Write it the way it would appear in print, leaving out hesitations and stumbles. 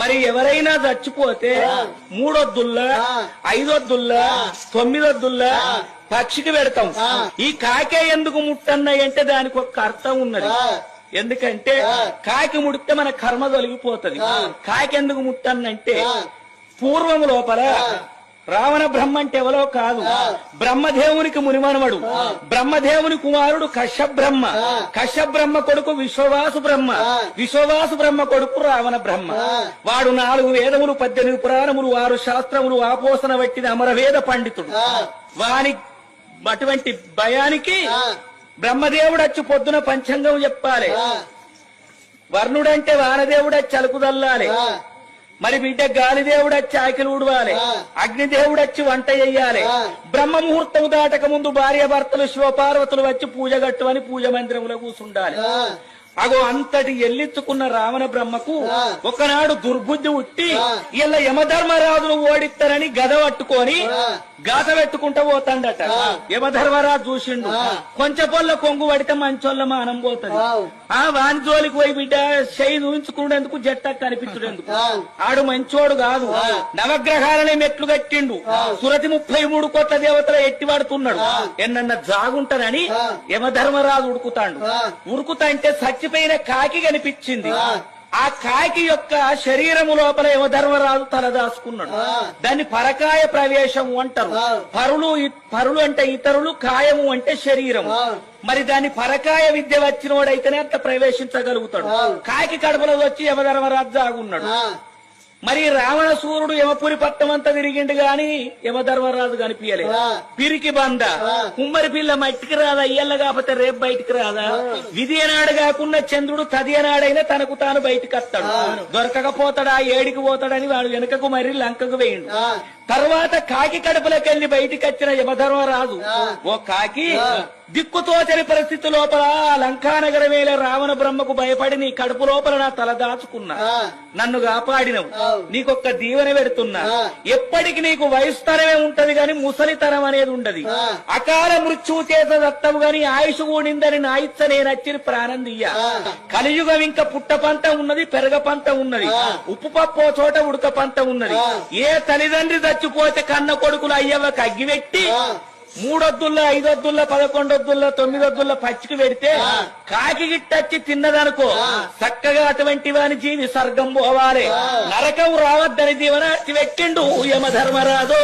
మరి ఎవరైనా చచ్చిపోతే 3 వద్దుల్ల 5 వద్దుల్ల 9 వద్దుల్ల పక్షికి పెడతాం. ఈ కాకే ఎందుకు ముట్టన్నాయి అంటే దానికి ఒక అర్థం ఉన్నది. ఎందుకంటే కాకి ముడితే మన కర్మ తొలగిపోతుంది. కాకి ఎందుకు ముట్టన్నంటే పూర్వం లోపల రావణ బ్రహ్మ అంటే ఎవరో కాదు, బ్రహ్మదేవునికి మునిమనవడు. బ్రహ్మదేవుని కుమారుడు కశ్యబ్రహ్మ. కశ్యబ్రహ్మ కొడుకు విశ్వవాసు బ్రహ్మ. విశ్వవాసు బ్రహ్మ కొడుకు రావణ బ్రహ్మ. వాడు 4 వేదములు 18 పురాణములు 6 శాస్త్రములు ఆపోసన వట్టిన అమరవేద పండితుడు. వాని అటువంటి భయానికి బ్రహ్మదేవుడు వచ్చి పొద్దున పంచాంగం చెప్పాలి. వర్ణుడంటే వానదేవుడు వచ్చి అలుకుదల్లాలి. మరి బిడ్డ గాలిదేవుడు వచ్చి ఆకిలు ఊడవాలి. అగ్నిదేవుడు వచ్చి వంట చెయ్యాలి. బ్రహ్మ ముహూర్తం దాటక ముందు భార్య భర్తలు శివపార్వతులు వచ్చి పూజ గట్టువని పూజ మందిరంలో కూర్చుండాలి. అగో అంతటి ఎల్లించుకున్న రావణ బ్రహ్మకు ఒకనాడు దుర్బుద్ధి ఉట్టి ఇలా యమధర్మరాజును ఓడిస్తారని గద పట్టుకొని గాత పెట్టుకుంటా పోతాడట. యమధర్మరాజు చూసిండు, కొంచెం పొల్ల కొంగు పడితే మంచోళ్ళ మానం పోతుంది. ఆ వాని జోలికి పోయి బిడ్డ చేయి చూపించుకునేందుకు జట్ట కనిపించుడేందుకు. ఆడు మంచోడు కాదు. నవగ్రహాలనే మెట్లు కట్టిండు. సురతి 33 కోట్ల దేవతల ఎట్టి పడుతున్నాడు. ఎన్నన్న జాగుంటానని యమధర్మరాజు ఉడుకుతాడు. ఉరుకుతా అంటే చచ్చిపోయిన కాకి కనిపించింది. ఆ కాకి యొక్క శరీరము లోపల యమధర్మరాజు తలదాసుకున్నాడు. దాన్ని పరకాయ ప్రవేశము అంటారు. పరులు అంటే ఇతరులు, కాయము అంటే శరీరము. మరి దాన్ని పరకాయ విద్య వచ్చినోడైతేనే అంత ప్రవేశించగలుగుతాడు. కాకి కడుపులో వచ్చి యమధర్మరాజు జాగున్నాడు. మరి రావణ సూర్యుడు యమపురి పట్టం అంతా తిరిగిండు గాని యమధర్మరాజు కనిపించలే. పిరికి బంద కుమ్మరి పిల్ల మట్టికి రాదా, ఇయ్యల్ల కాకపోతే రేపు బయటికి రాదా. విధి అనాడు కాకుండా చంద్రుడు తది అనాడైనా తనకు తాను బయటికి వస్తాడు. దొరకకపోతాడా, ఏడికి పోతాడని వాడు వెనుకకు మరి లంకకు వేయండు. తర్వాత కాకి కడుపులోకెళ్లి బయటికి వచ్చిన యమధర్మరాజు, ఓ కాకి దిక్కుతోచని పరిస్థితి లోపల లంకానగర వేళ రావణ బ్రహ్మకు భయపడి నీ కడుపు లోపల నా తల దాచుకున్నా, నన్ను కాపాడినవు, నీకొక్క దీవెన పెడుతున్నా. ఎప్పటికి నీకు వయసుతరమే ఉంటది గాని ముసలితరం అనేది ఉండదు. అకాల మృత్యువు చేత దత్తవు గాని ఆయుష్ కూడిందని నా ఇచ్చ నేనచ్చిన ప్రాణం దియ్య. కలియుగం ఇంకా పుట్ట పంట ఉన్నది, పెరగ పంట ఉన్నది, ఉప్పు పప్పు చోట ఉడక పంట ఉన్నది. ఏ తల్లిదండ్రి చచ్చిపోతే కన్న కొడుకులు అయ్యవకి అగ్గిపెట్టి 3 వద్దుల్లో 5 వద్దుల్లో 11 వద్దుల్లో 9 వద్దుల్లో పచ్చికి పెడితే కాకి గిట్టచ్చి తిన్నదనుకో చక్కగా అటువంటి వాని జీవి స్వర్గం పోవాలి, నరకం రావద్దని దీవన పెట్టిండు యమధర్మరాజు.